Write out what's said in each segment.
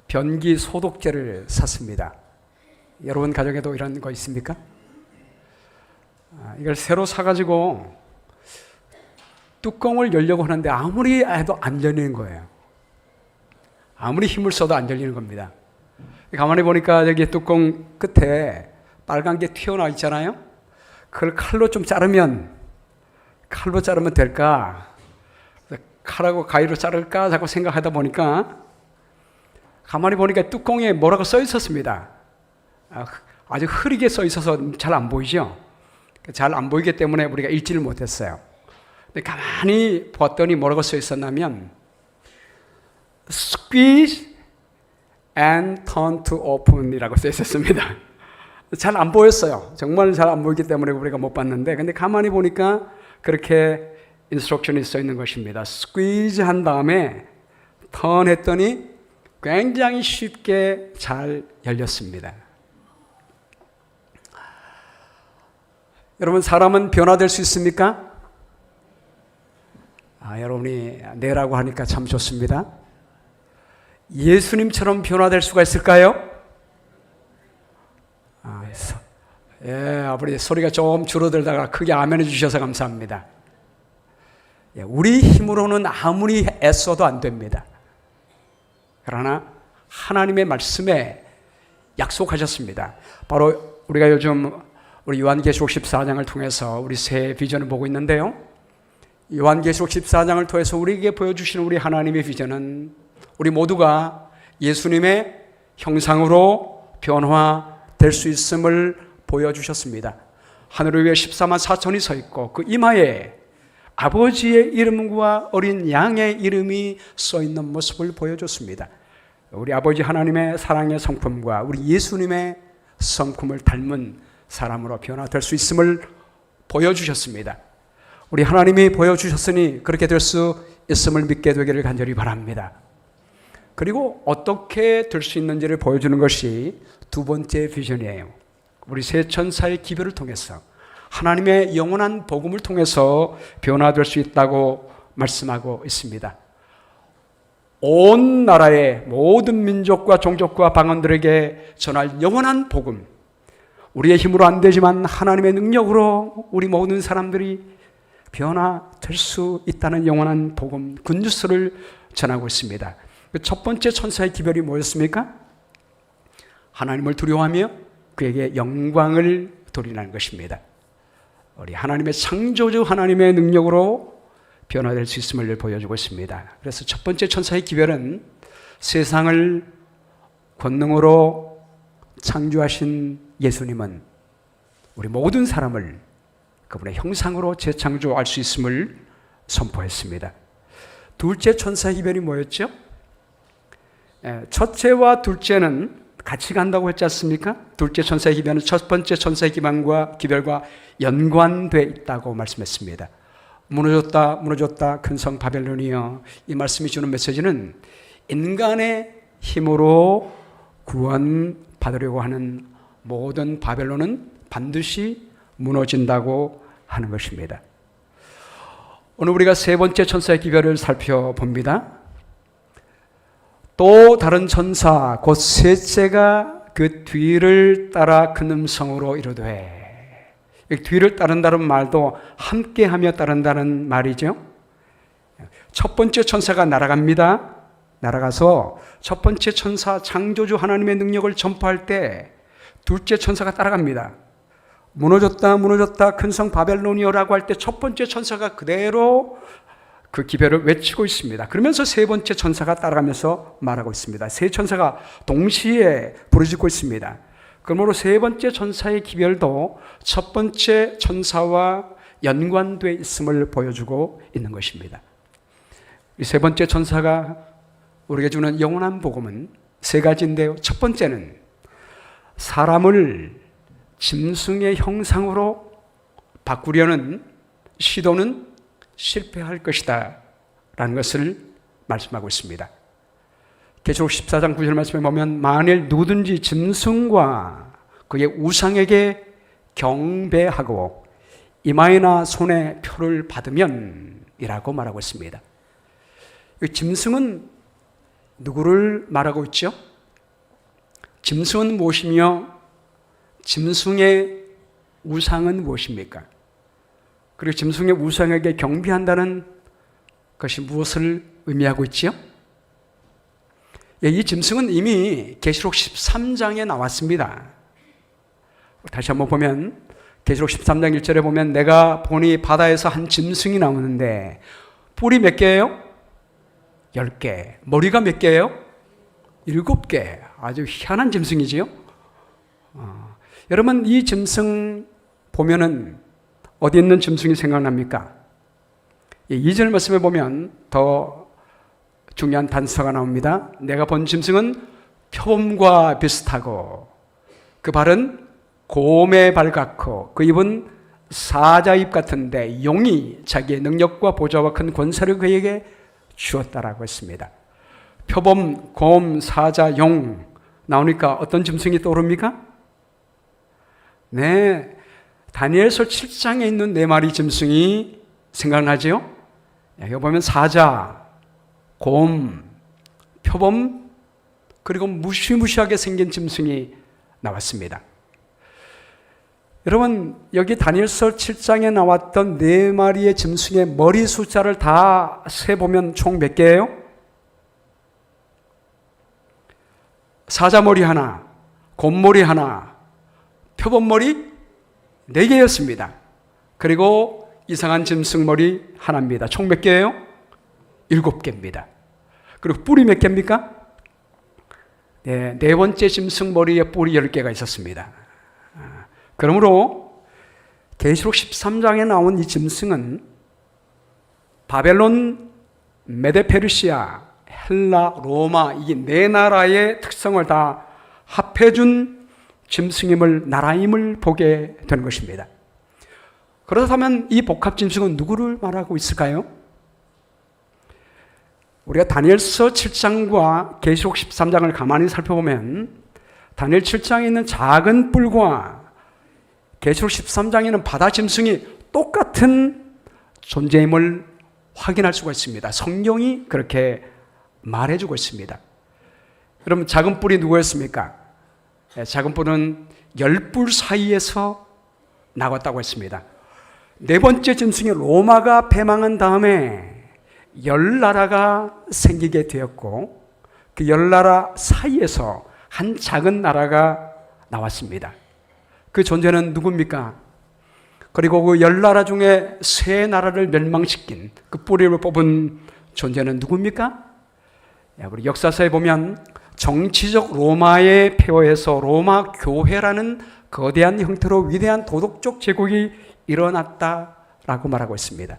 변기 소독제를 샀습니다. 여러분 가정에도 이런 거 있습니까? 이걸 새로 사가지고 뚜껑을 열려고 하는데 아무리 해도 안 열리는 거예요. 아무리 힘을 써도 안 열리는 겁니다. 가만히 보니까 여기 뚜껑 끝에 빨간 게 튀어나와 있잖아요. 그걸 칼로 자르면 될까? 칼하고 가위로 자를까? 자꾸 생각하다 보니까 가만히 보니까 뚜껑에 뭐라고 써 있었습니다. 아주 흐리게 써 있어서 잘 안 보이죠? 잘 안 보이기 때문에 우리가 읽지를 못했어요. 근데 가만히 봤더니 뭐라고 써 있었냐면 Squeeze and turn to open 이라고 써 있었습니다. 잘 안 보였어요. 정말 잘 안 보이기 때문에 우리가 못 봤는데, 근데 가만히 보니까 그렇게 인스트럭션이 써 있는 것입니다. Squeeze 한 다음에 turn 했더니 굉장히 쉽게 잘 열렸습니다. 여러분, 사람은 변화될 수 있습니까? 여러분이 네라고 하니까 참 좋습니다. 예수님처럼 변화될 수가 있을까요? 아버지 소리가 좀 줄어들다가 크게 아멘해 주셔서 감사합니다. 우리 힘으로는 아무리 애써도 안 됩니다. 그러나 하나님의 말씀에 약속하셨습니다. 바로 우리가 요즘 우리 요한계시록 14장을 통해서 우리 새 비전을 보고 있는데요. 요한계시록 14장을 통해서 우리에게 보여주시는 우리 하나님의 비전은 우리 모두가 예수님의 형상으로 변화될 수 있음을 보여주셨습니다. 하늘 위에 14만 4천이 서 있고 그 이마에 아버지의 이름과 어린 양의 이름이 써 있는 모습을 보여줬습니다. 우리 아버지 하나님의 사랑의 성품과 우리 예수님의 성품을 닮은 사람으로 변화될 수 있음을 보여주셨습니다. 우리 하나님이 보여주셨으니 그렇게 될 수 있음을 믿게 되기를 간절히 바랍니다. 그리고 어떻게 될 수 있는지를 보여주는 것이 두 번째 비전이에요. 우리 세 천사의 기별을 통해서 하나님의 영원한 복음을 통해서 변화될 수 있다고 말씀하고 있습니다. 온 나라의 모든 민족과 종족과 방언들에게 전할 영원한 복음, 우리의 힘으로 안 되지만 하나님의 능력으로 우리 모든 사람들이 변화될 수 있다는 영원한 복음, 굿뉴스를 전하고 있습니다. 첫 번째 천사의 기별이 뭐였습니까? 하나님을 두려워하며 그에게 영광을 돌리라는 것입니다. 우리 하나님의 창조주 하나님의 능력으로 변화될 수 있음을 보여주고 있습니다. 그래서 첫 번째 천사의 기별은 세상을 권능으로 창조하신 예수님은 우리 모든 사람을 그분의 형상으로 재창조할 수 있음을 선포했습니다. 둘째 천사의 기별이 뭐였죠? 첫째와 둘째는 같이 간다고 했지 않습니까? 둘째 천사의 기별은 첫 번째 천사의 기별과 연관되어 있다고 말씀했습니다. 무너졌다 큰 성 바벨론이여. 이 말씀이 주는 메시지는 인간의 힘으로 구원받으려고 하는 모든 바벨론은 반드시 무너진다고 하는 것입니다. 오늘 우리가 세 번째 천사의 기별을 살펴봅니다. 또 다른 천사 곧 셋째가 그 뒤를 따라 큰 음성으로 이르되, 뒤를 따른다는 말도 함께하며 따른다는 말이죠. 첫 번째 천사가 날아갑니다. 날아가서 첫 번째 천사 창조주 하나님의 능력을 전파할 때 둘째 천사가 따라갑니다. 무너졌다 큰 성 바벨론이여라고 할 때 첫 번째 천사가 그대로 그 기별을 외치고 있습니다. 그러면서 세 번째 천사가 따라가면서 말하고 있습니다. 세 천사가 동시에 부르짖고 있습니다. 그러므로 세 번째 천사의 기별도 첫 번째 천사와 연관되어 있음을 보여주고 있는 것입니다. 이 세 번째 천사가 우리에게 주는 영원한 복음은 세 가지인데요. 첫 번째는 사람을 짐승의 형상으로 바꾸려는 시도는 실패할 것이다 라는 것을 말씀하고 있습니다. 계시록 14장 9절 말씀에 보면 만일 누구든지 짐승과 그의 우상에게 경배하고 이마에나 손에 표를 받으면 이라고 말하고 있습니다. 이 짐승은 누구를 말하고 있죠? 짐승은 무엇이며 짐승의 우상은 무엇입니까? 그리고 짐승의 우상에게 경배한다는 것이 무엇을 의미하고 있지요? 이 짐승은 이미 계시록 13장에 나왔습니다. 다시 한번 보면 계시록 13장 1절에 보면 내가 보니 바다에서 한 짐승이 나오는데 뿔이 몇 개예요? 10개. 머리가 몇 개예요? 7개. 아주 희한한 짐승이지요. 여러분 이 짐승 보면은 어디 있는 짐승이 생각납니까? 2절 말씀에 보면 더 중요한 단서가 나옵니다. 내가 본 짐승은 표범과 비슷하고 그 발은 곰의 발 같고 그 입은 사자 입 같은데 용이 자기의 능력과 보좌와 큰 권세를 그에게 주었다라고 했습니다. 표범, 곰, 사자, 용 나오니까 어떤 짐승이 떠오릅니까? 네, 다니엘서 7장에 있는 4마리 짐승이 생각나지요? 여기 보면 사자, 곰, 표범, 그리고 무시무시하게 생긴 짐승이 나왔습니다. 여러분 여기 다니엘서 7장에 나왔던 4마리의 짐승의 머리 숫자를 다 세보면 총 몇 개예요? 사자머리 하나, 곰머리 하나, 표범머리 4개였습니다. 그리고 이상한 짐승머리 하나입니다. 총 몇 개예요? 7개입니다. 그리고 뿔이 몇 개입니까? 네 번째 짐승머리에 뿔이 10개가 있었습니다. 그러므로 계시록 13장에 나온 이 짐승은 바벨론, 메데페르시아, 헬라, 로마 이 4나라의 특성을 다 합해준 짐승임을 나라임을 보게 되는 것입니다. 그렇다면 이 복합 짐승은 누구를 말하고 있을까요? 우리가 다니엘서 7장과 계시록 13장을 가만히 살펴보면 다니엘 7장에 있는 작은 뿔과 계시록 13장에는 바다 짐승이 똑같은 존재임을 확인할 수가 있습니다. 성경이 그렇게 말해주고 있습니다. 여러분 작은 뿔이 누구였습니까? 작은 뿔은 10뿔 사이에서 나왔다고 했습니다. 4번째 짐승이 로마가 패망한 다음에 10나라가 생기게 되었고 그 10나라 사이에서 한 작은 나라가 나왔습니다. 그 존재는 누굽니까? 그리고 그 10나라 중에 3나라를 멸망시킨 그 뿌리를 뽑은 존재는 누굽니까? 우리 역사서에 보면 정치적 로마의 폐허에서 로마 교회라는 거대한 형태로 위대한 도덕적 제국이 일어났다라고 말하고 있습니다.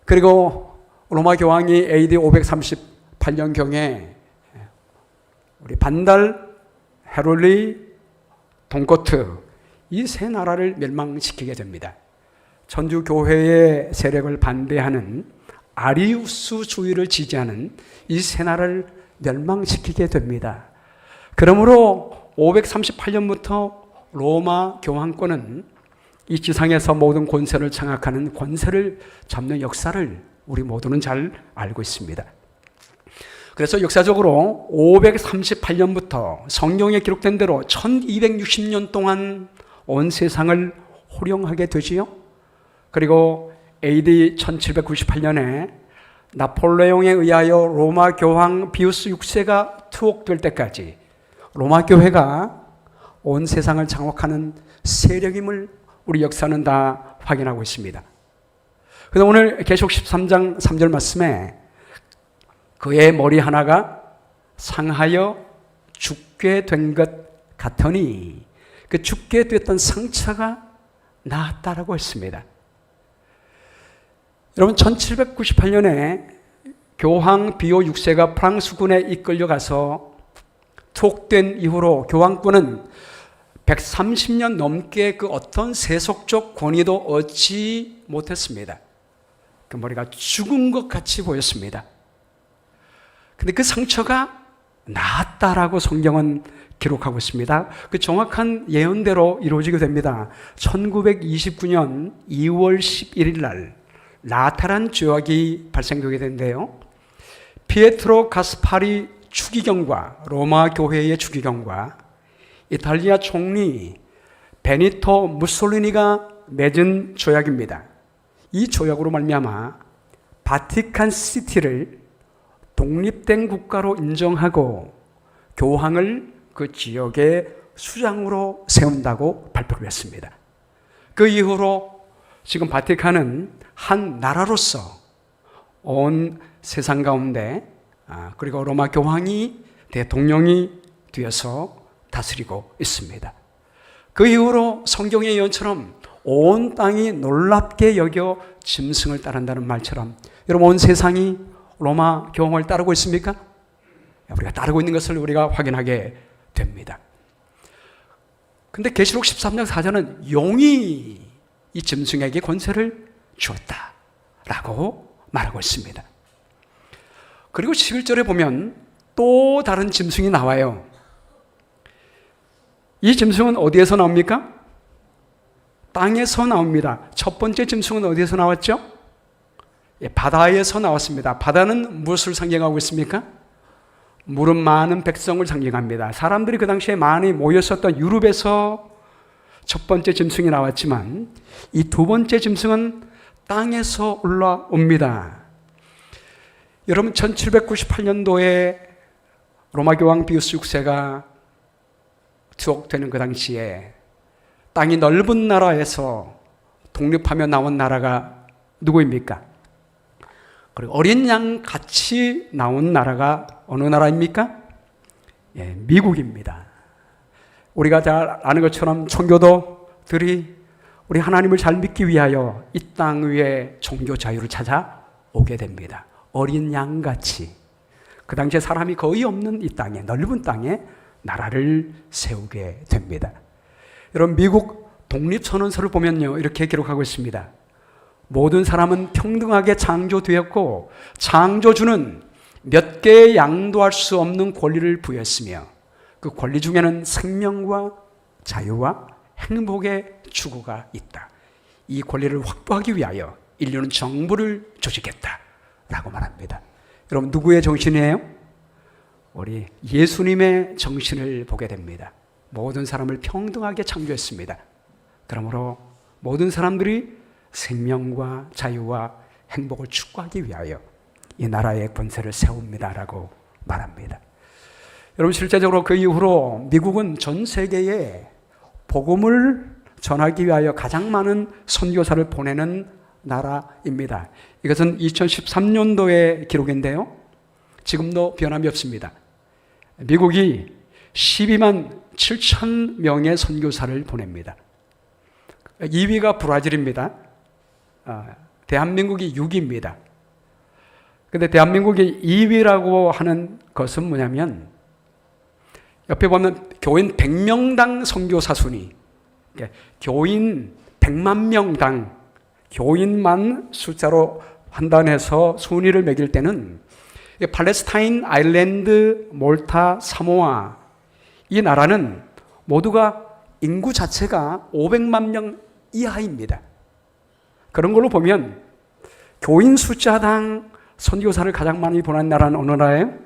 그리고 로마 교황이 AD 538년경에 우리 반달, 헤롤리, 동고트 이 3나라를 멸망시키게 됩니다. 천주교회의 세력을 반대하는 아리우스주의를 지지하는 이 3나라를 멸망시키게 됩니다. 그러므로 538년부터 로마 교황권은 이 지상에서 모든 권세를 장악하는 권세를 잡는 역사를 우리 모두는 잘 알고 있습니다. 그래서 역사적으로 538년부터 성경에 기록된 대로 1260년 동안 온 세상을 호령하게 되지요. 그리고 AD 1798년에 나폴레옹에 의하여 로마 교황 비우스 6세가 투옥될 때까지 로마 교회가 온 세상을 장악하는 세력임을 우리 역사는 다 확인하고 있습니다. 그래서 오늘 계시록 13장 3절 말씀에 그의 머리 하나가 상하여 죽게 된 것 같으니 그 죽게 됐던 상처가 나았다라고 했습니다. 여러분 1798년에 교황 비오 6세가 프랑스군에 이끌려가서 투옥된 이후로 교황군은 130년 넘게 그 어떤 세속적 권위도 얻지 못했습니다. 그 머리가 죽은 것 같이 보였습니다. 근데 그 상처가 나았다라고 성경은 기록하고 있습니다. 그 정확한 예언대로 이루어지게 됩니다. 1929년 2월 11일 날 라테란 조약이 발생되게 된대요. 피에트로 가스파리 추기경과 로마 교회의 추기경과 이탈리아 총리 베니토 무솔리니가 맺은 조약입니다. 이 조약으로 말미암아 바티칸 시티를 독립된 국가로 인정하고 교황을 그 지역의 수장으로 세운다고 발표를 했습니다. 그 이후로 지금 바티칸은 한 나라로서 온 세상 가운데 그리고 로마 교황이 대통령이 되어서 다스리고 있습니다. 그 이후로 성경의 예언처럼 온 땅이 놀랍게 여겨 짐승을 따른다는 말처럼 여러분 온 세상이 로마 교황을 따르고 있습니까? 우리가 따르고 있는 것을 우리가 확인하게 됩니다. 근데 계시록 13장 4절은 용이 이 짐승에게 권세를 주었다라고 말하고 있습니다. 그리고 11절에 보면 또 다른 짐승이 나와요. 이 짐승은 어디에서 나옵니까? 땅에서 나옵니다. 첫 번째 짐승은 어디에서 나왔죠? 바다에서 나왔습니다. 바다는 무엇을 상징하고 있습니까? 물은 많은 백성을 상징합니다. 사람들이 그 당시에 많이 모였었던 유럽에서 첫 번째 짐승이 나왔지만 이 두 번째 짐승은 땅에서 올라옵니다. 여러분 1798년도에 로마 교황 비우스 6세가 투옥되는 그 당시에 땅이 넓은 나라에서 독립하며 나온 나라가 누구입니까? 그리고 어린 양 같이 나온 나라가 어느 나라입니까? 미국입니다. 우리가 잘 아는 것처럼 청교도들이 우리 하나님을 잘 믿기 위하여 이 땅 위에 종교 자유를 찾아오게 됩니다. 어린 양같이 그 당시에 사람이 거의 없는 이 땅에 넓은 땅에 나라를 세우게 됩니다. 여러분 미국 독립선언서를 보면요 이렇게 기록하고 있습니다. 모든 사람은 평등하게 창조되었고 창조주는 몇 개의 양도할 수 없는 권리를 부여했으며 그 권리 중에는 생명과 자유와 행복의 추구가 있다. 이 권리를 확보하기 위하여 인류는 정부를 조직했다라고 말합니다. 여러분 누구의 정신이에요? 우리 예수님의 정신을 보게 됩니다. 모든 사람을 평등하게 창조했습니다. 그러므로 모든 사람들이 생명과 자유와 행복을 추구하기 위하여 이 나라의 권세를 세웁니다라고 말합니다. 여러분 실제적으로 그 이후로 미국은 전 세계에 복음을 전하기 위하여 가장 많은 선교사를 보내는 나라입니다. 이것은 2013년도의 기록인데요. 지금도 변함이 없습니다. 미국이 12만 7천 명의 선교사를 보냅니다. 2위가 브라질입니다. 대한민국이 6위입니다. 근데 대한민국이 2위라고 하는 것은 뭐냐면 옆에 보면 교인 100명당 선교사 순위, 교인 100만 명당 교인만 숫자로 판단해서 순위를 매길 때는 팔레스타인, 아일랜드, 몰타, 사모아 이 나라는 모두가 인구 자체가 500만 명 이하입니다. 그런 걸로 보면 교인 숫자당 선교사를 가장 많이 보낸 나라는 어느 나라예요?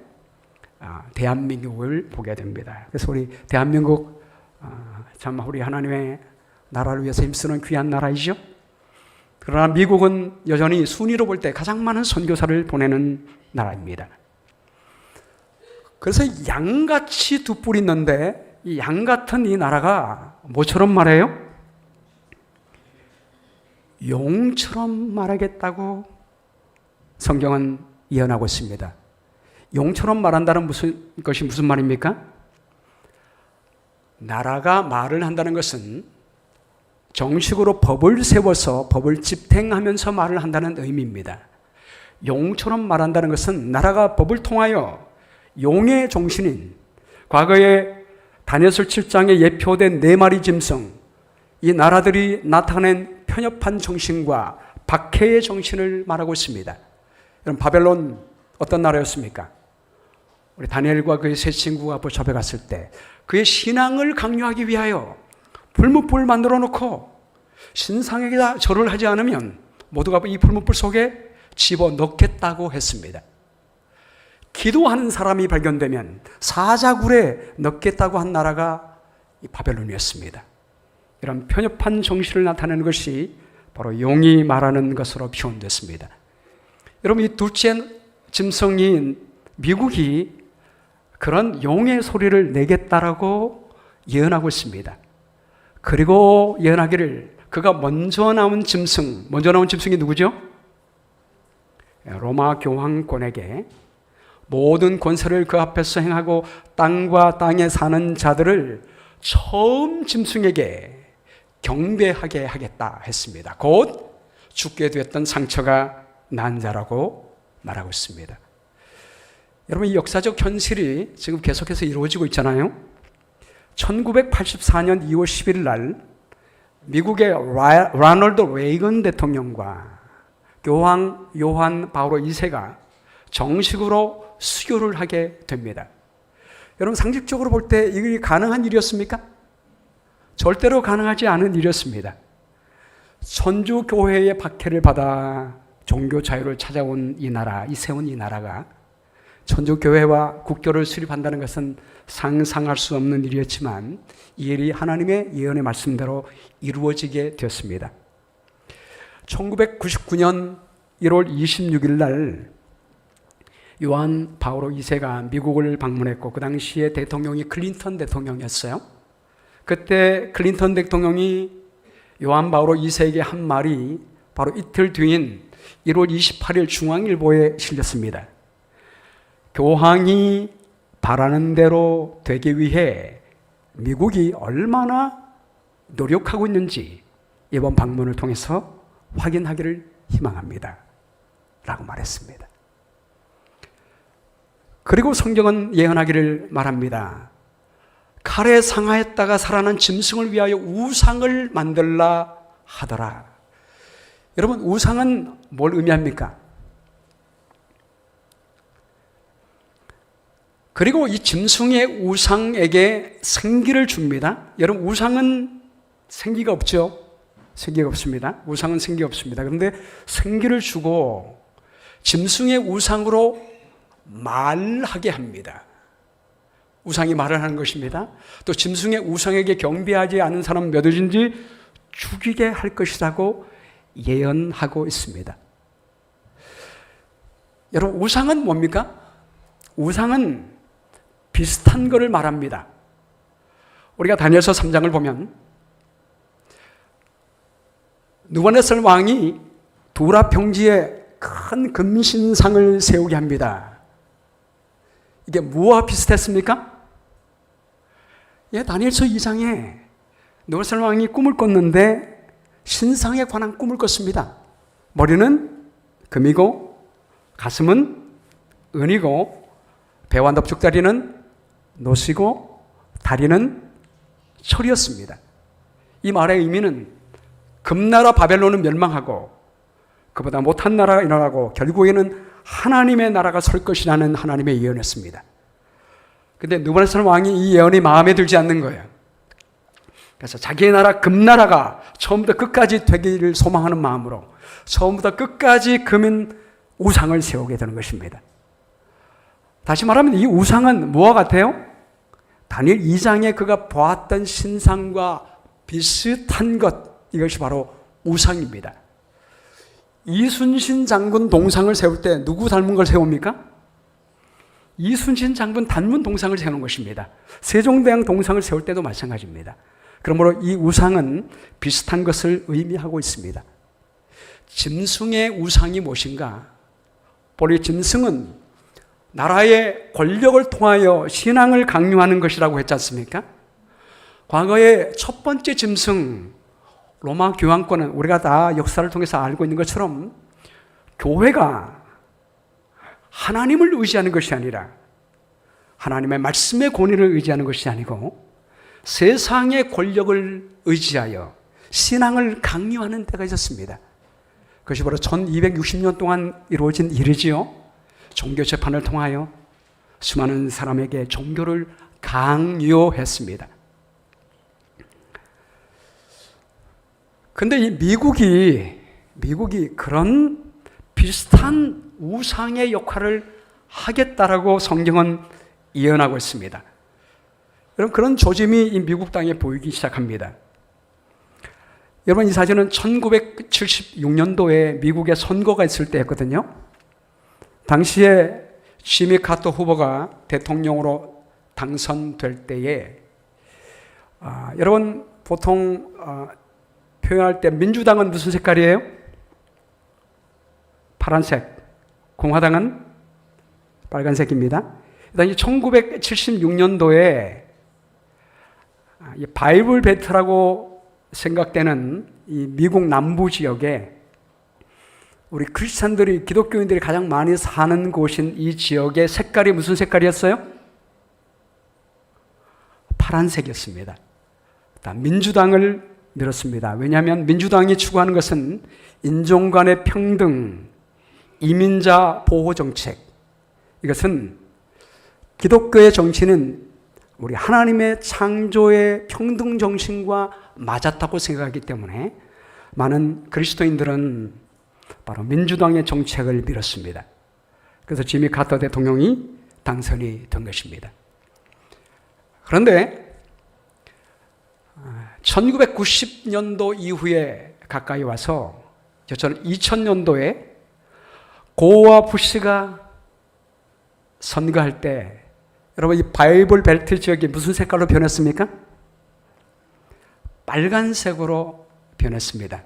대한민국을 보게 됩니다. 그래서 우리 대한민국 참 우리 하나님의 나라를 위해서 힘쓰는 귀한 나라이죠. 그러나 미국은 여전히 순위로 볼 때 가장 많은 선교사를 보내는 나라입니다. 그래서 양같이 두 뿔이 있는데 이 양 같은 이 나라가 뭐처럼 말해요? 용처럼 말하겠다고 성경은 예언하고 있습니다. 용처럼 말한다는 것이 무슨 말입니까? 나라가 말을 한다는 것은 정식으로 법을 세워서 법을 집행하면서 말을 한다는 의미입니다. 용처럼 말한다는 것은 나라가 법을 통하여 용의 정신인 과거에 다니엘서 7장에 예표된 네 마리 짐승, 이 나라들이 나타낸 편협한 정신과 박해의 정신을 말하고 있습니다. 여러분 바벨론 어떤 나라였습니까? 우리 다니엘과 그의 세 친구가 잡혀 갔을 때 그의 신앙을 강요하기 위하여 불뭇불 만들어 놓고 신상에다 절을 하지 않으면 모두가 이 불뭇불 속에 집어넣겠다고 했습니다. 기도하는 사람이 발견되면 사자굴에 넣겠다고 한 나라가 이 바벨론이었습니다. 이런 편협한 정신을 나타내는 것이 바로 용이 말하는 것으로 표현됐습니다. 여러분, 이 둘째 짐승인 미국이 그런 용의 소리를 내겠다라고 예언하고 있습니다. 그리고 예언하기를 그가 먼저 나온 짐승이 누구죠? 로마 교황권에게 모든 권세를 그 앞에서 행하고 땅과 땅에 사는 자들을 처음 짐승에게 경배하게 하겠다 했습니다. 곧 죽게 되었던 상처가 난 자라고 말하고 있습니다. 여러분, 이 역사적 현실이 지금 계속해서 이루어지고 있잖아요. 1984년 2월 11일 날 미국의 라널드 레이건 대통령과 교황 요한 바오로 2세가 정식으로 수교를 하게 됩니다. 여러분, 상식적으로 볼 때 이게 가능한 일이었습니까? 절대로 가능하지 않은 일이었습니다. 천주교회의 박해를 받아 종교 자유를 찾아온 세운 이 나라가 천주교회와 국교를 수립한다는 것은 상상할 수 없는 일이었지만 이 일이 하나님의 예언의 말씀대로 이루어지게 되었습니다. 1999년 1월 26일 날 요한 바오로 2세가 미국을 방문했고 그 당시에 대통령이 클린턴 대통령이었어요. 그때 클린턴 대통령이 요한 바오로 2세에게 한 말이 바로 이틀 뒤인 1월 28일 중앙일보에 실렸습니다. 교황이 바라는 대로 되기 위해 미국이 얼마나 노력하고 있는지 이번 방문을 통해서 확인하기를 희망합니다. 라고 말했습니다. 그리고 성경은 예언하기를 말합니다. 칼에 상하였다가 살아난 짐승을 위하여 우상을 만들라 하더라. 여러분, 우상은 뭘 의미합니까? 그리고 이 짐승의 우상에게 생기를 줍니다. 여러분, 우상은 생기가 없죠? 생기가 없습니다. 우상은 생기가 없습니다. 그런데 생기를 주고 짐승의 우상으로 말하게 합니다. 우상이 말을 하는 것입니다. 또 짐승의 우상에게 경배하지 않은 사람 몇이든지 죽이게 할 것이라고 예언하고 있습니다. 여러분, 우상은 뭡니까? 우상은 비슷한 것을 말합니다. 우리가 다니엘서 3장을 보면 느부갓네살 왕이 두라 평지에 큰 금신상을 세우게 합니다. 이게 무엇과 비슷했습니까? 다니엘서 2장에 느부갓네살 왕이 꿈을 꿨는데 신상에 관한 꿈을 꿨습니다. 머리는 금이고 가슴은 은이고 배와 넙죽다리는 노시고 다리는 철이었습니다. 이 말의 의미는 금나라 바벨론은 멸망하고 그보다 못한 나라가 일어나고 결국에는 하나님의 나라가 설 것이라는 하나님의 예언이었습니다. 그런데 느부갓네살 왕이 이 예언이 마음에 들지 않는 거예요. 그래서 자기의 나라 금나라가 처음부터 끝까지 되기를 소망하는 마음으로 처음부터 끝까지 금인 우상을 세우게 되는 것입니다. 다시 말하면 이 우상은 무엇 같아요? 다니엘 2장에 그가 보았던 신상과 비슷한 것, 이것이 바로 우상입니다. 이순신 장군 동상을 세울 때 누구 닮은 걸 세웁니까? 이순신 장군 닮은 동상을 세우는 것입니다. 세종대왕 동상을 세울 때도 마찬가지입니다. 그러므로 이 우상은 비슷한 것을 의미하고 있습니다. 짐승의 우상이 무엇인가? 본래 짐승은 나라의 권력을 통하여 신앙을 강요하는 것이라고 했지 않습니까? 과거의 첫 번째 짐승, 로마 교황권은 우리가 다 역사를 통해서 알고 있는 것처럼 교회가 하나님을 의지하는 것이 아니라 하나님의 말씀의 권위를 의지하는 것이 아니고 세상의 권력을 의지하여 신앙을 강요하는 때가 있었습니다. 그것이 바로 1260년 동안 이루어진 일이지요. 종교 재판을 통하여 수많은 사람에게 종교를 강요했습니다. 그런데 이 미국이 그런 비슷한 우상의 역할을 하겠다라고 성경은 예언하고 있습니다. 여러분, 그런 조짐이 이 미국 땅에 보이기 시작합니다. 여러분, 이 사진은 1976년도에 미국에 선거가 있을 때였거든요. 당시에 지미 카터 후보가 대통령으로 당선될 때에 여러분, 보통 표현할 때 민주당은 무슨 색깔이에요? 파란색. 공화당은 빨간색입니다. 일단 1976년도에 바이블 벨트라고 생각되는 이 미국 남부 지역에 우리 크리스찬들이, 기독교인들이 가장 많이 사는 곳인 이 지역의 색깔이 무슨 색깔이었어요? 파란색이었습니다. 민주당을 밀었습니다. 왜냐하면 민주당이 추구하는 것은 인종 간의 평등, 이민자 보호 정책. 이것은 기독교의 정치는 우리 하나님의 창조의 평등 정신과 맞았다고 생각하기 때문에 많은 그리스도인들은 바로 민주당의 정책을 밀었습니다. 그래서 지미 카터 대통령이 당선이 된 것입니다. 그런데 1990년도 이후에 가까이 와서 저는 2000년도에 고와 부시가 선거할 때 여러분, 이 바이블 벨트 지역이 무슨 색깔로 변했습니까? 빨간색으로 변했습니다.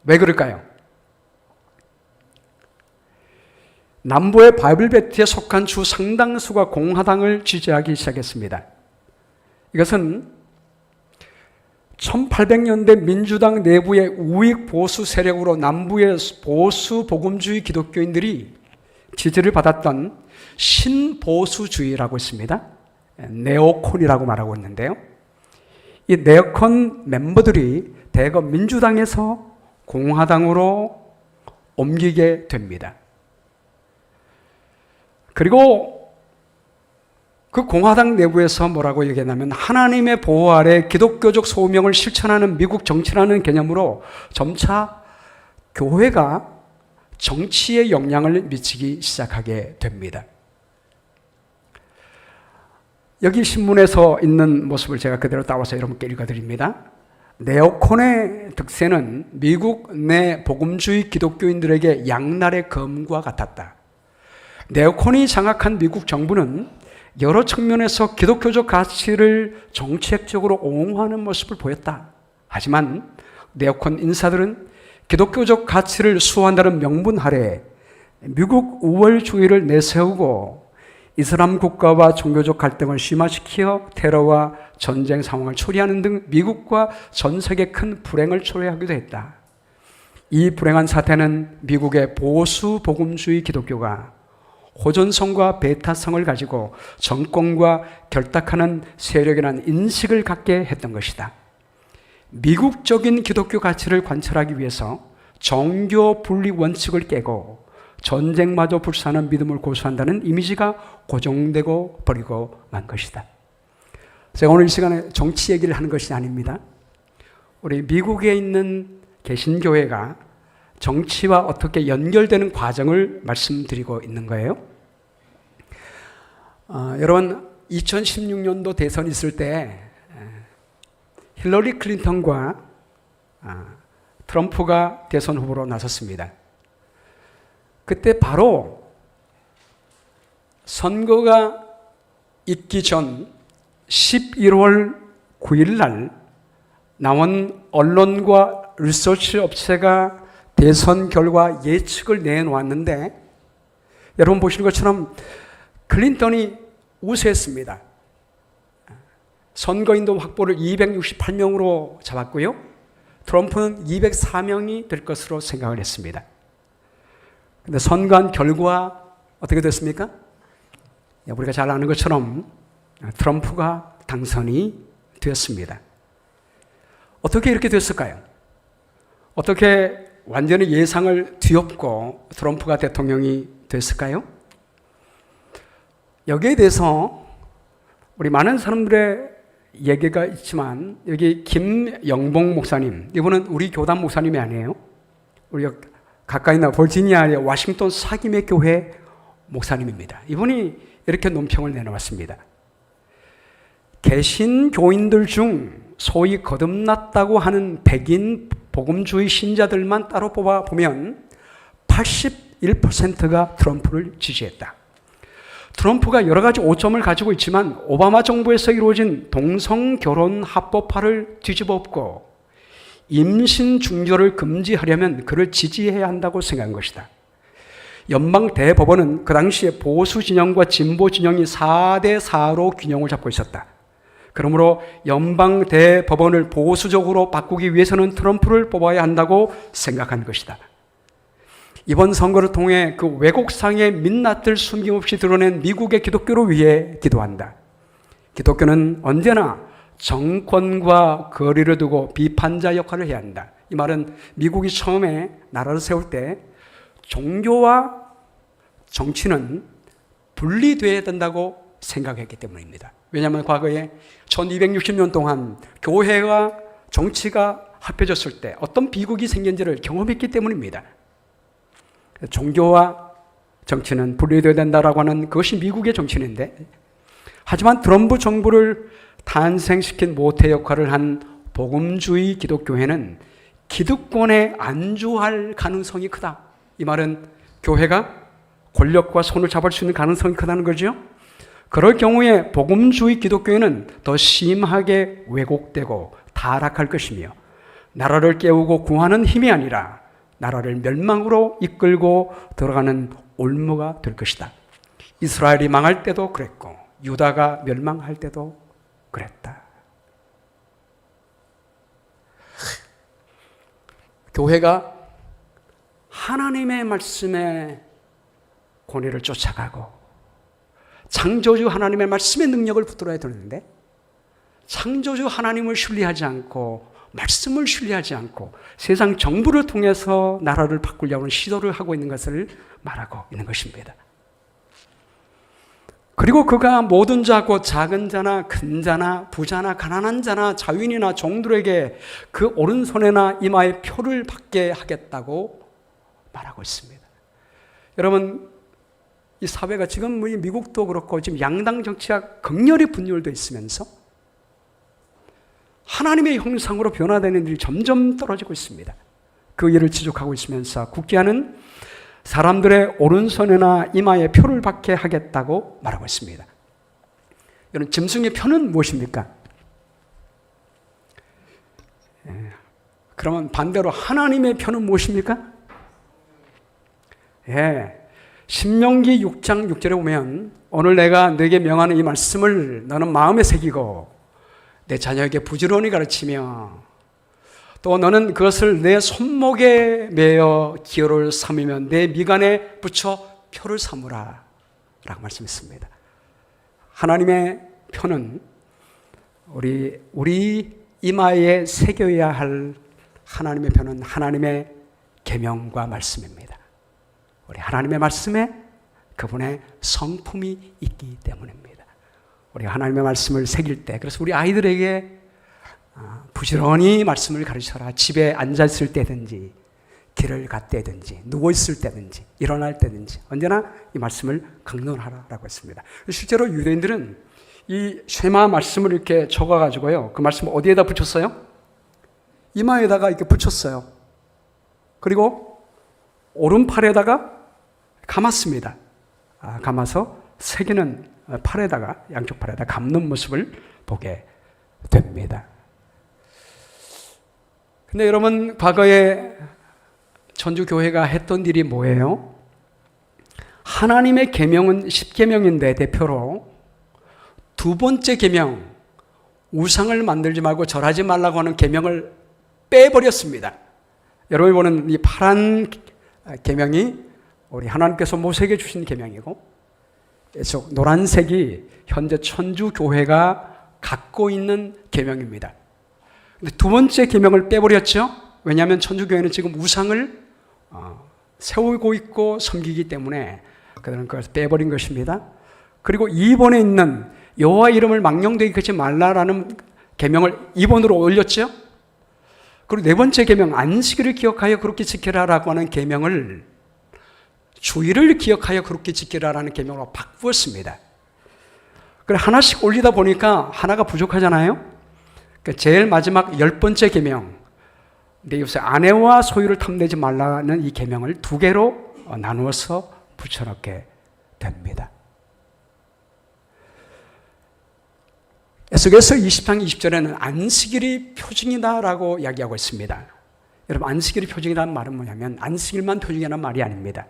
왜 그럴까요? 남부의 바이블 벨트에 속한 주 상당수가 공화당을 지지하기 시작했습니다. 이것은 1800년대 민주당 내부의 우익 보수 세력으로 남부의 보수 복음주의 기독교인들이 지지를 받았던 신보수주의라고 있습니다. 네오콘이라고 말하고 있는데요. 이 네오콘 멤버들이 대거 민주당에서 공화당으로 옮기게 됩니다. 그리고 그 공화당 내부에서 뭐라고 얘기했냐면 하나님의 보호 아래 기독교적 소명을 실천하는 미국 정치라는 개념으로 점차 교회가 정치에 영향을 미치기 시작하게 됩니다. 여기 신문에서 있는 모습을 제가 그대로 따와서 여러분께 읽어드립니다. 네오콘의 득세는 미국 내 복음주의 기독교인들에게 양날의 검과 같았다. 네오콘이 장악한 미국 정부는 여러 측면에서 기독교적 가치를 정책적으로 옹호하는 모습을 보였다. 하지만 네오콘 인사들은 기독교적 가치를 수호한다는 명분 아래 미국 우월주의를 내세우고 이슬람 국가와 종교적 갈등을 심화시켜 테러와 전쟁 상황을 초래하는 등 미국과 전 세계 큰 불행을 초래하기도 했다. 이 불행한 사태는 미국의 보수 복음주의 기독교가 호전성과 배타성을 가지고 정권과 결탁하는 세력이라는 인식을 갖게 했던 것이다. 미국적인 기독교 가치를 관철하기 위해서 정교 분리 원칙을 깨고 전쟁마저 불사하는 믿음을 고수한다는 이미지가 고정되고 버리고 만 것이다. 제가 오늘 이 시간에 정치 얘기를 하는 것이 아닙니다. 우리 미국에 있는 개신교회가 정치와 어떻게 연결되는 과정을 말씀드리고 있는 거예요. 여러분, 2016년도 대선 있을 때 힐러리 클린턴과 트럼프가 대선 후보로 나섰습니다. 그때 바로 선거가 있기 전 11월 9일 날 나온 언론과 리서치 업체가 대선 결과 예측을 내놓았는데 여러분 보시는 것처럼 클린턴이 우세했습니다. 선거인도 확보를 268명으로 잡았고요. 트럼프는 204명이 될 것으로 생각을 했습니다. 그런데 선거한 결과 어떻게 됐습니까? 우리가 잘 아는 것처럼 트럼프가 당선이 되었습니다. 어떻게 이렇게 됐을까요? 어떻게 완전히 예상을 뒤엎고 트럼프가 대통령이 됐을까요? 여기에 대해서 우리 많은 사람들의 얘기가 있지만 여기 김영봉 목사님, 이분은 우리 교단 목사님이 아니에요. 우리가 가까이 있는 버지니아의 워싱턴 사김의 교회 목사님입니다. 이분이 이렇게 논평을 내놓았습니다. 개신교인들 중 소위 거듭났다고 하는 백인 복음주의 신자들만 따로 뽑아보면 81%가 트럼프를 지지했다. 트럼프가 여러 가지 오점을 가지고 있지만 오바마 정부에서 이루어진 동성결혼 합법화를 뒤집어엎고 임신 중조를 금지하려면 그를 지지해야 한다고 생각한 것이다. 연방 대법원은 그 당시에 보수 진영과 진보 진영이 4대 4로 균형을 잡고 있었다. 그러므로 연방 대법원을 보수적으로 바꾸기 위해서는 트럼프를 뽑아야 한다고 생각한 것이다. 이번 선거를 통해 그 왜곡상의 민낯을 숨김없이 드러낸 미국의 기독교를 위해 기도한다. 기독교는 언제나 정권과 거리를 두고 비판자 역할을 해야 한다. 이 말은 미국이 처음에 나라를 세울 때 종교와 정치는 분리되어야 된다고 생각했기 때문입니다. 왜냐하면 과거에 1260년 동안 교회와 정치가 합해졌을 때 어떤 비극이 생긴지를 경험했기 때문입니다. 종교와 정치는 분리되어야 된다라고 하는 그것이 미국의 정치인인데, 하지만 트럼프 정부를 탄생시킨 모태 역할을 한 복음주의 기독교회는 기득권에 안주할 가능성이 크다. 이 말은 교회가 권력과 손을 잡을 수 있는 가능성이 크다는 거죠. 그럴 경우에 복음주의 기독교회는 더 심하게 왜곡되고 타락할 것이며 나라를 깨우고 구하는 힘이 아니라 나라를 멸망으로 이끌고 들어가는 올무가 될 것이다. 이스라엘이 망할 때도 그랬고 유다가 멸망할 때도 그랬다. 교회가 하나님의 말씀의 권위를 쫓아가고 창조주 하나님의 말씀의 능력을 붙들어야 되는데, 창조주 하나님을 신뢰하지 않고 말씀을 신뢰하지 않고 세상 정부를 통해서 나라를 바꾸려고 하는 시도를 하고 있는 것을 말하고 있는 것입니다. 그리고 그가 모든 자고 작은 자나 큰 자나 부자나 가난한 자나 자유인이나 종들에게 그 오른손에나 이마에 표를 받게 하겠다고 말하고 있습니다. 여러분, 이 사회가 지금 미국도 그렇고 지금 양당 정치가 극렬히 분열되어 있으면서 하나님의 형상으로 변화되는 일이 점점 떨어지고 있습니다. 그 일을 지적하고 있으면서 국기하는 사람들의 오른손이나 이마에 표를 받게 하겠다고 말하고 있습니다. 여러분, 짐승의 표는 무엇입니까? 그러면 반대로 하나님의 표는 무엇입니까? 신명기 6장 6절에 보면 오늘 내가 너에게 명하는 이 말씀을 너는 마음에 새기고 내 자녀에게 부지런히 가르치며 또 너는 그것을 내 손목에 매어 기호를 삼으면 내 미간에 붙여 표를 삼으라 라고 말씀했습니다. 하나님의 표는 우리 이마에 새겨야 할 하나님의 표는 하나님의 계명과 말씀입니다. 우리 하나님의 말씀에 그분의 성품이 있기 때문입니다. 우리 하나님의 말씀을 새길 때, 그래서 우리 아이들에게 부지런히 말씀을 가르쳐라. 집에 앉아있을 때든지 길을 갔다든지 누워있을 때든지 일어날 때든지 언제나 이 말씀을 강론하라라고 했습니다. 실제로 유대인들은 이 쉐마 말씀을 이렇게 적어가지고요, 그 말씀을 어디에다 붙였어요? 이마에다가 이렇게 붙였어요. 그리고 오른팔에다가 감았습니다. 감아서 새기는 팔에다가, 양쪽 팔에다가 감는 모습을 보게 됩니다. 근데 여러분, 과거에 천주교회가 했던 일이 뭐예요? 하나님의 계명은 10계명인데 대표로 두 번째 계명, 우상을 만들지 말고 절하지 말라고 하는 계명을 빼버렸습니다. 여러분이 보는 이 파란 계명이 우리 하나님께서 모세에게 주신 계명이고, 노란색이 현재 천주교회가 갖고 있는 계명입니다. 근데 두 번째 계명을 빼버렸죠. 왜냐하면 천주교회는 지금 우상을 세우고 있고 섬기기 때문에 그들은 그것을 빼버린 것입니다. 그리고 2번에 있는 여호와 이름을 망령되게 하지 말라라는 계명을 2번으로 올렸죠. 그리고 네 번째 계명, 안식일을 기억하여 그렇게 지켜라라고 하는 계명을 주의를 기억하여 그렇게 지키라라는 계명으로 바꾸었습니다. 그래 하나씩 올리다 보니까 하나가 부족하잖아요. 그러니까 제일 마지막 10번째 계명, 내 이웃의 아내와 소유를 탐내지 말라는 이 계명을 2개로 나누어서 붙여넣게 됩니다. 에스겔서 20장 20절에는 안식일이 표징이다라고 이야기하고 있습니다. 여러분, 안식일이 표징이라는 말은 뭐냐면 안식일만 표징이라는 말이 아닙니다.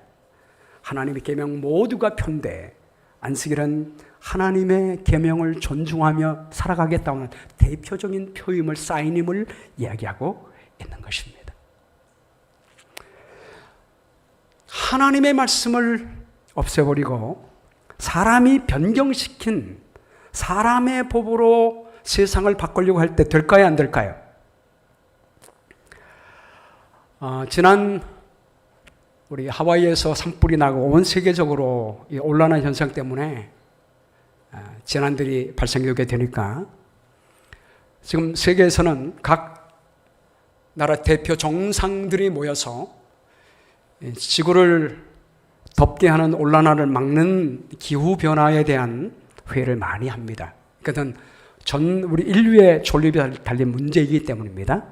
하나님의 계명 모두가 편데 안식일은 하나님의 계명을 존중하며 살아가겠다는 대표적인 표임을, 사인임을 이야기하고 있는 것입니다. 하나님의 말씀을 없애버리고 사람이 변경시킨 사람의 법으로 세상을 바꾸려고 할 때 될까요, 안 될까요? 지난 우리 하와이에서 산불이 나고 온 세계적으로 이 온난화 현상 때문에 재난들이 발생하게 되니까 지금 세계에서는 각 나라 대표 정상들이 모여서 지구를 덥게 하는 온난화를 막는 기후변화에 대한 회의를 많이 합니다. 그것은 전 우리 인류의 존립이 달린 문제이기 때문입니다.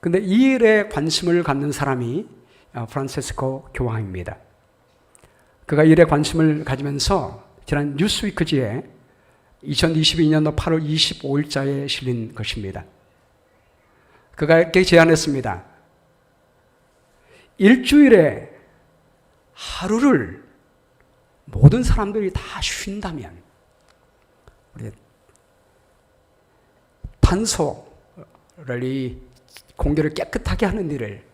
그런데 이 일에 관심을 갖는 사람이 프란체스코 교황입니다. 그가 이 일에 관심을 가지면서 지난 뉴스위크지에 2022년도 8월 25일자에 실린 것입니다. 그가 이렇게 제안했습니다. 일주일에 하루를 모든 사람들이 다 쉰다면 우리 탄소를 이 공기를 깨끗하게 하는 일을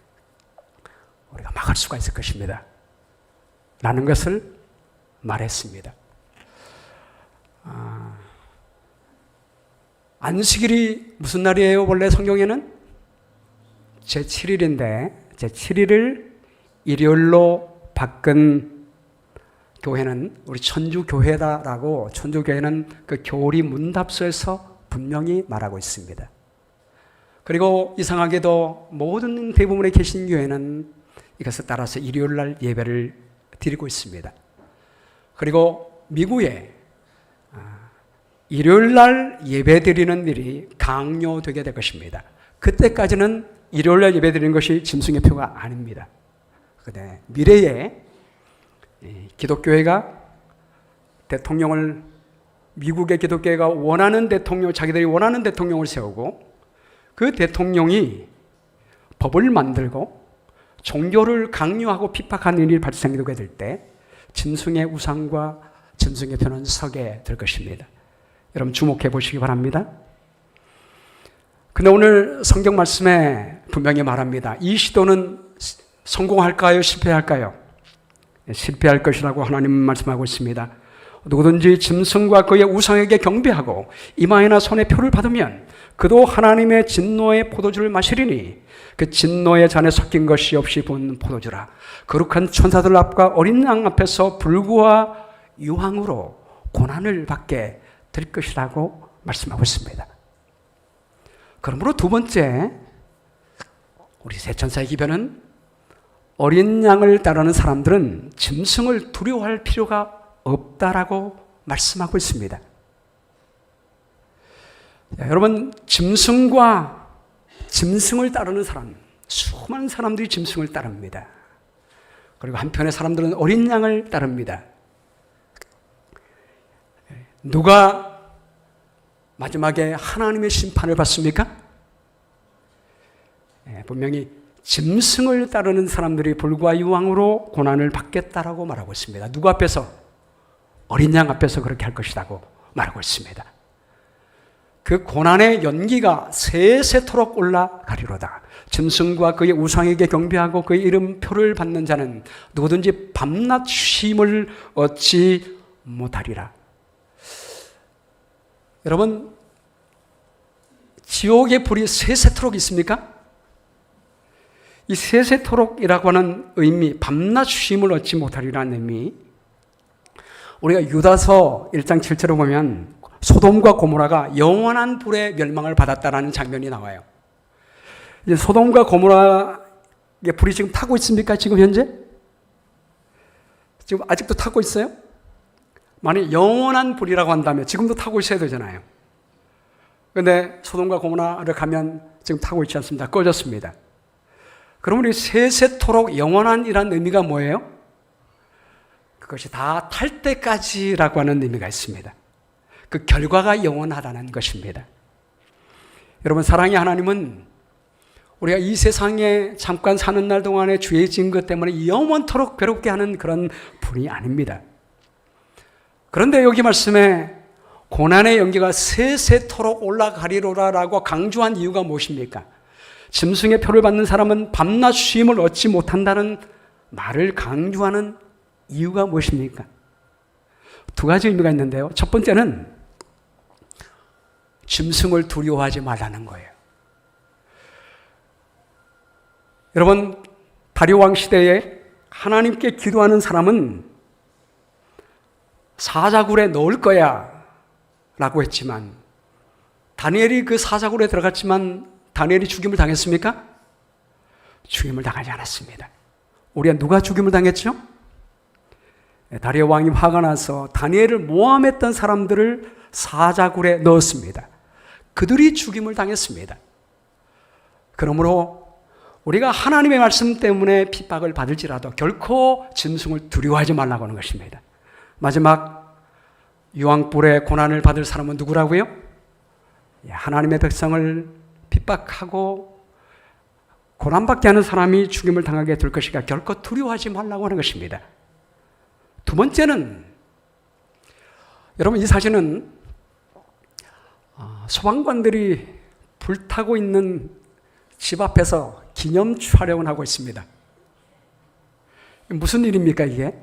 우리가 막을 수가 있을 것입니다. 라는 것을 말했습니다. 안식일이 무슨 날이에요? 원래 성경에는 제7일인데 제7일을 일요일로 바꾼 교회는 우리 천주교회다라고 천주교회는 그 교리 문답서에서 분명히 말하고 있습니다. 그리고 이상하게도 모든 대부분의 개신교회는 이것에 따라서 일요일날 예배를 드리고 있습니다. 그리고 미국에 일요일날 예배 드리는 일이 강요되게 될 것입니다. 그때까지는 일요일날 예배 드리는 것이 짐승의 표가 아닙니다. 근데 미래에 기독교회가 대통령을 미국의 기독교회가 원하는 대통령, 자기들이 원하는 대통령을 세우고 그 대통령이 법을 만들고 종교를 강요하고 핍박하는 일이 발생하게 될 때 짐승의 우상과 짐승의 표는 서게 될 것입니다. 여러분 주목해 보시기 바랍니다. 근데 오늘 성경 말씀에 분명히 말합니다. 이 시도는 성공할까요? 실패할까요? 실패할 것이라고 하나님은 말씀하고 있습니다. 누구든지 짐승과 그의 우상에게 경배하고 이마에나 손에 표를 받으면 그도 하나님의 진노의 포도주를 마시리니 그 진노의 잔에 섞인 것이 없이 부은 포도주라. 거룩한 천사들 앞과 어린 양 앞에서 불구와 유황으로 고난을 받게 될 것이라고 말씀하고 있습니다. 그러므로 두 번째, 우리 세천사의 기별은 어린 양을 따르는 사람들은 짐승을 두려워할 필요가 없다라고 말씀하고 있습니다. 자, 여러분, 짐승과 짐승을 따르는 사람, 수많은 사람들이 짐승을 따릅니다. 그리고 한편의 사람들은 어린 양을 따릅니다. 누가 마지막에 하나님의 심판을 받습니까? 분명히 짐승을 따르는 사람들이 불과 유황으로 고난을 받겠다라고 말하고 있습니다. 누구 앞에서? 어린 양 앞에서 그렇게 할 것이라고 말하고 있습니다. 그 고난의 연기가 세세토록 올라가리로다. 짐승과 그의 우상에게 경배하고 그의 이름표를 받는 자는 누구든지 밤낮 쉼을 얻지 못하리라. 여러분, 지옥의 불이 세세토록 있습니까? 이 세세토록이라고 하는 의미, 밤낮 쉼을 얻지 못하리라는 의미, 우리가 유다서 1장 7절을 보면 소돔과 고모라가 영원한 불의 멸망을 받았다라는 장면이 나와요. 이제 소돔과 고모라의 불이 지금 타고 있습니까? 지금 현재? 지금 아직도 타고 있어요? 만약 영원한 불이라고 한다면 지금도 타고 있어야 되잖아요. 그런데 소돔과 고모라를 가면 지금 타고 있지 않습니다. 꺼졌습니다. 그럼 우리 세세토록 영원한이라는 의미가 뭐예요? 그것이 다 탈 때까지라고 하는 의미가 있습니다. 그 결과가 영원하다는 것입니다. 여러분, 사랑의 하나님은 우리가 이 세상에 잠깐 사는 날 동안에 죄의 증거 때문에 영원토록 괴롭게 하는 그런 분이 아닙니다. 그런데 여기 말씀에 고난의 연기가 세세토록 올라가리로라라고 강조한 이유가 무엇입니까? 짐승의 표를 받는 사람은 밤낮 쉼을 얻지 못한다는 말을 강조하는 이유가 무엇입니까? 두 가지 의미가 있는데요. 첫 번째는 짐승을 두려워하지 말라는 거예요. 여러분, 다리오 왕 시대에 하나님께 기도하는 사람은 사자굴에 넣을 거야 라고 했지만, 다니엘이 그 사자굴에 들어갔지만 다니엘이 죽임을 당했습니까? 죽임을 당하지 않았습니다. 우리가 누가 죽임을 당했죠? 다리오 왕이 화가 나서 다니엘을 모함했던 사람들을 사자굴에 넣었습니다. 그들이 죽임을 당했습니다. 그러므로 우리가 하나님의 말씀 때문에 핍박을 받을지라도 결코 짐승을 두려워하지 말라고 하는 것입니다. 마지막 유황불의 고난을 받을 사람은 누구라고요? 하나님의 백성을 핍박하고 고난받게 하는 사람이 죽임을 당하게 될 것이니까 결코 두려워하지 말라고 하는 것입니다. 두 번째는, 여러분, 이 사진은 소방관들이 불타고 있는 집 앞에서 기념 촬영을 하고 있습니다. 무슨 일입니까, 이게?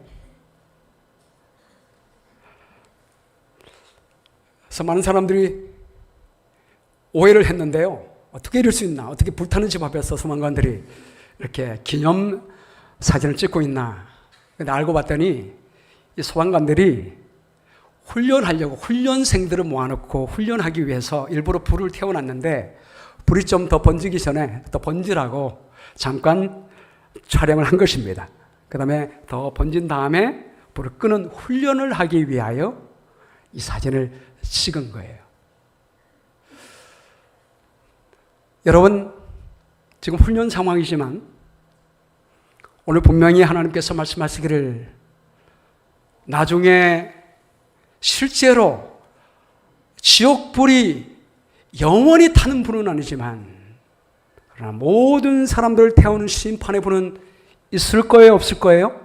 그래서 많은 사람들이 오해를 했는데요. 어떻게 이럴 수 있나? 어떻게 불타는 집 앞에서 소방관들이 이렇게 기념 사진을 찍고 있나? 근데 알고 봤더니 이 소방관들이 훈련하려고 훈련생들을 모아놓고 훈련하기 위해서 일부러 불을 태워놨는데, 불이 좀 더 번지기 전에 더 번지라고 잠깐 촬영을 한 것입니다. 그 다음에 더 번진 다음에 불을 끄는 훈련을 하기 위하여 이 사진을 찍은 거예요. 여러분, 지금 훈련 상황이지만 오늘 분명히 하나님께서 말씀하시기를 나중에 실제로 지옥불이 영원히 타는 불은 아니지만 그러나 모든 사람들을 태우는 심판의 불은 있을 거예요, 없을 거예요?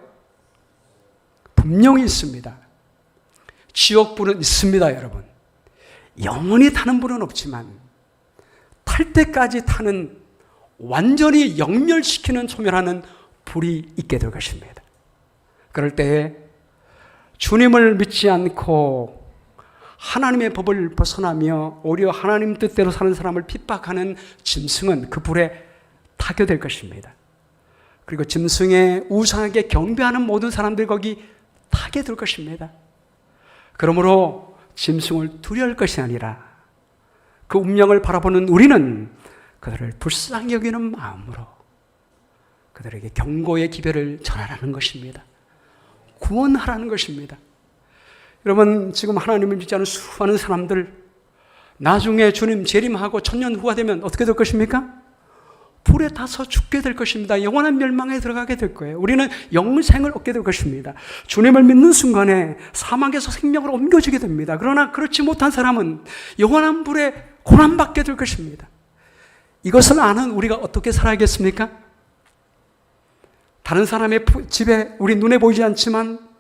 분명히 있습니다. 지옥불은 있습니다, 여러분. 영원히 타는 불은 없지만 탈 때까지 타는, 완전히 영멸시키는, 소멸하는 불이 있게 될 것입니다. 그럴 때에 주님을 믿지 않고 하나님의 법을 벗어나며 오히려 하나님 뜻대로 사는 사람을 핍박하는 짐승은 그 불에 타게 될 것입니다. 그리고 짐승의 우상에게 경배하는 모든 사람들이 거기 타게 될 것입니다. 그러므로 짐승을 두려울 것이 아니라 그 운명을 바라보는 우리는 그들을 불쌍히 여기는 마음으로 그들에게 경고의 기별을 전하라는 것입니다. 구원하라는 것입니다. 여러분, 지금 하나님을 믿지 않은 수많은 사람들, 나중에 주님 재림하고 천년 후가 되면 어떻게 될 것입니까? 불에 타서 죽게 될 것입니다. 영원한 멸망에 들어가게 될 거예요. 우리는 영생을 얻게 될 것입니다. 주님을 믿는 순간에 사망에서 생명으로 옮겨지게 됩니다. 그러나 그렇지 못한 사람은 영원한 불에 고난받게 될 것입니다. 이것을 아는 우리가 어떻게 살아야겠습니까? 다른 사람의 집에 우리 눈에 보이지 않지만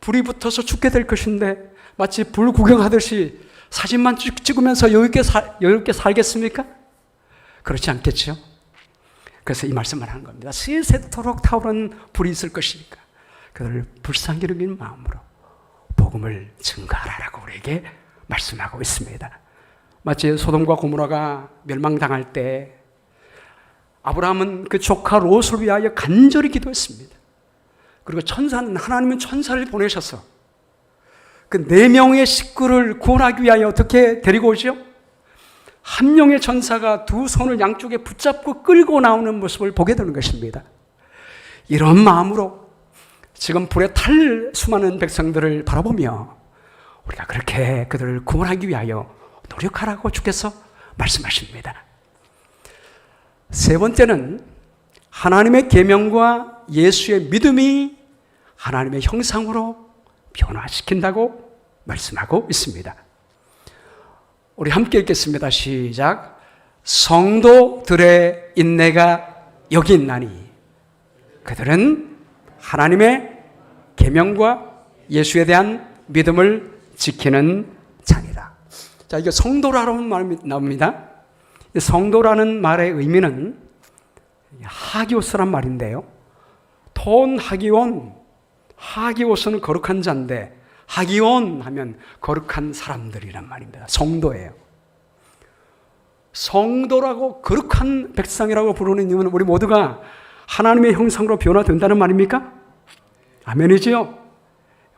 불이 붙어서 죽게 될 것인데 마치 불 구경하듯이 사진만 찍으면서 여유있게 살겠습니까? 그렇지 않겠죠? 그래서 이 말씀을 하는 겁니다. 세세토록 타오르는 불이 있을 것이니까 그들을 불쌍히 여기는 마음으로 복음을 증거하라고 우리에게 말씀하고 있습니다. 마치 소돔과 고모라가 멸망당할 때 아브라함은 그 조카 롯을 위하여 간절히 기도했습니다. 그리고 하나님은 천사를 보내셔서 그 4명의 식구를 구원하기 위하여 어떻게 데리고 오죠? 한 명의 천사가 두 손을 양쪽에 붙잡고 끌고 나오는 모습을 보게 되는 것입니다. 이런 마음으로 지금 불에 탈 수많은 백성들을 바라보며 우리가 그렇게 그들을 구원하기 위하여 노력하라고 주께서 말씀하십니다. 세 번째는 하나님의 계명과 예수의 믿음이 하나님의 형상으로 변화시킨다고 말씀하고 있습니다. 우리 함께 읽겠습니다. 시작. 성도들의 인내가 여기 있나니 그들은 하나님의 계명과 예수에 대한 믿음을 지키는 자니라. 자, 이게 성도라는 말이 나옵니다. 성도라는 말의 의미는 하기오스란 말인데요. 돈 하기온, 하기오스는 거룩한 자인데 하기온 하면 거룩한 사람들이란 말입니다. 성도예요. 성도라고 거룩한 백성이라고 부르는 이유는 우리 모두가 하나님의 형상으로 변화된다는 말입니까? 아멘이지요?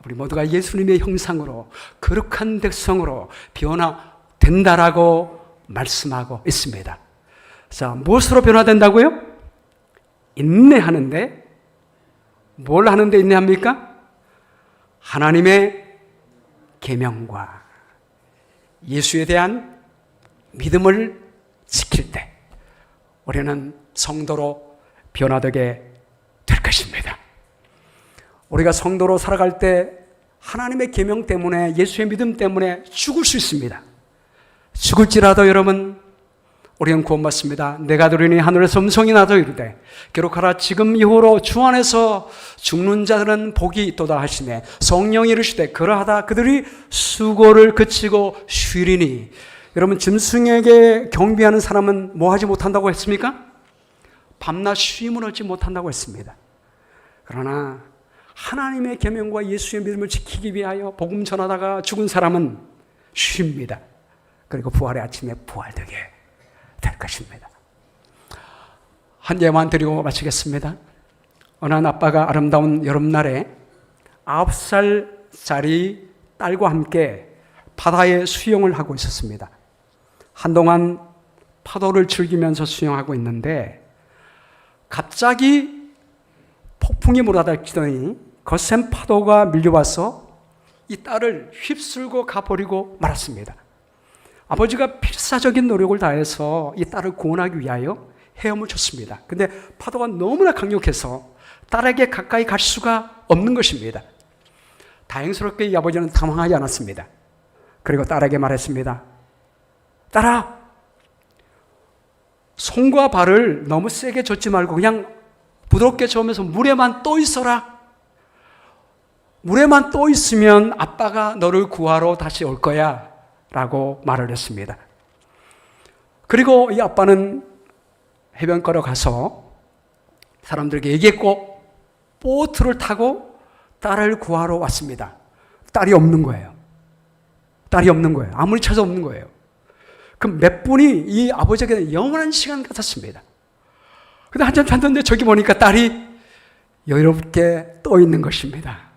우리 모두가 예수님의 형상으로 거룩한 백성으로 변화된다라고 말씀하고 있습니다. 자, 무엇으로 변화된다고요? 인내하는데, 뭘 하는데 인내합니까? 하나님의 계명과 예수에 대한 믿음을 지킬 때 우리는 성도로 변화되게 될 것입니다. 우리가 성도로 살아갈 때 하나님의 계명 때문에 예수의 믿음 때문에 죽을 수 있습니다. 죽을지라도 여러분 우리는 구원받습니다. 내가 들으니 하늘에서 음성이 나도 이르되 기록하라 지금 이후로 주 안에서 죽는 자들은 복이 있도다 하시네. 성령이 이르시되 그러하다 그들이 수고를 그치고 쉬리니. 여러분 짐승에게 경배하는 사람은 뭐 하지 못한다고 했습니까? 밤낮 쉼을 얻지 못한다고 했습니다. 그러나 하나님의 계명과 예수의 믿음을 지키기 위하여 복음 전하다가 죽은 사람은 쉽니다. 그리고 부활의 아침에 부활되게 될 것입니다. 한 예만 드리고 마치겠습니다. 어느 한 아빠가 아름다운 여름날에 9살짜리 딸과 함께 바다에 수영을 하고 있었습니다. 한동안 파도를 즐기면서 수영하고 있는데 갑자기 폭풍이 몰아닥치더니 거센 파도가 밀려와서 이 딸을 휩쓸고 가버리고 말았습니다. 아버지가 필사적인 노력을 다해서 이 딸을 구원하기 위하여 헤엄을 쳤습니다. 근데 파도가 너무나 강력해서 딸에게 가까이 갈 수가 없는 것입니다. 다행스럽게 이 아버지는 당황하지 않았습니다. 그리고 딸에게 말했습니다. 딸아, 손과 발을 너무 세게 젓지 말고 그냥 부드럽게 저으면서 물에만 떠 있어라. 물에만 떠 있으면 아빠가 너를 구하러 다시 올 거야 라고 말을 했습니다. 그리고 이 아빠는 해변가로 가서 사람들에게 얘기했고 보트를 타고 딸을 구하러 왔습니다. 딸이 없는 거예요. 딸이 없는 거예요. 아무리 찾아 없는 거예요. 그럼 몇 분이 이 아버지에게는 영원한 시간 같았습니다. 근데 한참 찾는데 저기 보니까 딸이 여유롭게 떠 있는 것입니다.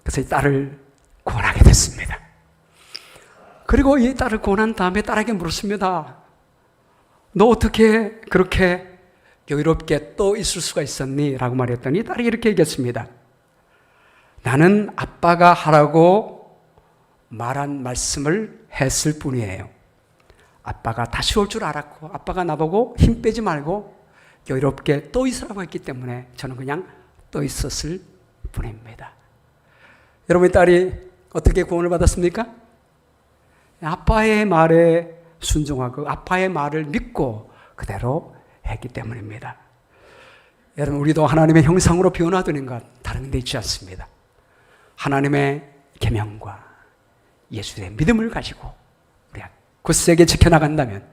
그래서 이 딸을 구원하게 됐습니다. 그리고 이 딸을 구원한 다음에 딸에게 물었습니다. 너 어떻게 그렇게 여유롭게 떠 있을 수가 있었니? 라고 말했더니 딸이 이렇게 얘기했습니다. 나는 아빠가 하라고 말한 말씀을 했을 뿐이에요. 아빠가 다시 올 줄 알았고 아빠가 나보고 힘 빼지 말고 여유롭게 떠 있으라고 했기 때문에 저는 그냥 떠 있었을 뿐입니다. 여러분의 딸이 어떻게 구원을 받았습니까? 아빠의 말에 순종하고 아빠의 말을 믿고 그대로 했기 때문입니다. 여러분 우리도 하나님의 형상으로 변화되는 것 다른 데 있지 않습니다. 하나님의 계명과 예수의 믿음을 가지고 우리가 굳세게 지켜나간다면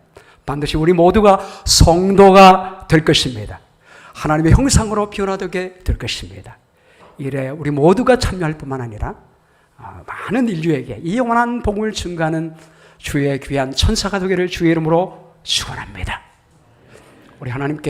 반드시 우리 모두가 성도가 될 것입니다. 하나님의 형상으로 변화되게 될 것입니다. 이래 우리 모두가 참여할 뿐만 아니라 많은 인류에게 이 영원한 복음을 증거하는 주의 귀한 천사가 되기를 주의 이름으로 축원합니다. 우리 하나님께